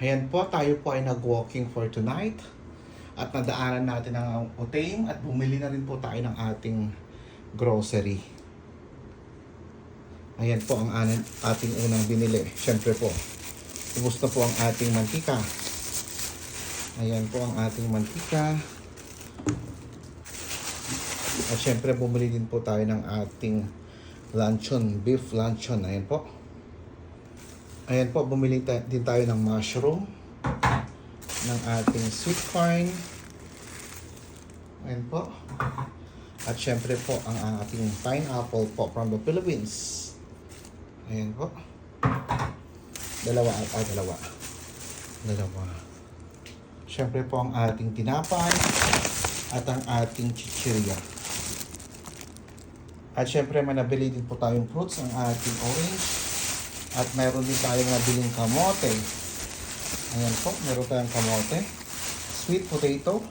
Ayan po, tayo po ay nag-walking for tonight. At nadaanan natin ang Otame at bumili na rin po tayo ng ating grocery. Ayan po ang ating unang binili. Siyempre po, ubos na po ang ating mantika. Ayan po ang ating mantika. At siyempre bumili din po tayo ng ating luncheon, beef luncheon. Ayan po. Ayan po, bumili din tayo ng mushroom, ng ating sweet corn. Ayan po. At syempre po, ang ating pineapple po from the Philippines. Ayan po. Dalawa. Syempre po ang ating tinapay at ang ating chichirya. At syempre manabili din po tayong fruits, ang ating orange. At mayroon din tayong nabiling kamote. Ayan po, meron tayong kamote. Sweet potato.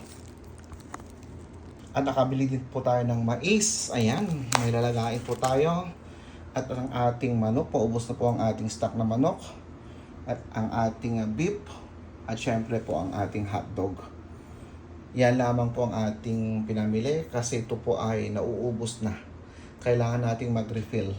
At nakabili din po tayo ng mais. Ayan, may lalagain po tayo. At ang ating manok, paubos na po ang ating stock na manok. At ang ating beef. At syempre po ang ating hotdog. Yan lamang po ang ating pinamili kasi ito po ay nauubos na. Kailangan nating mag-refill.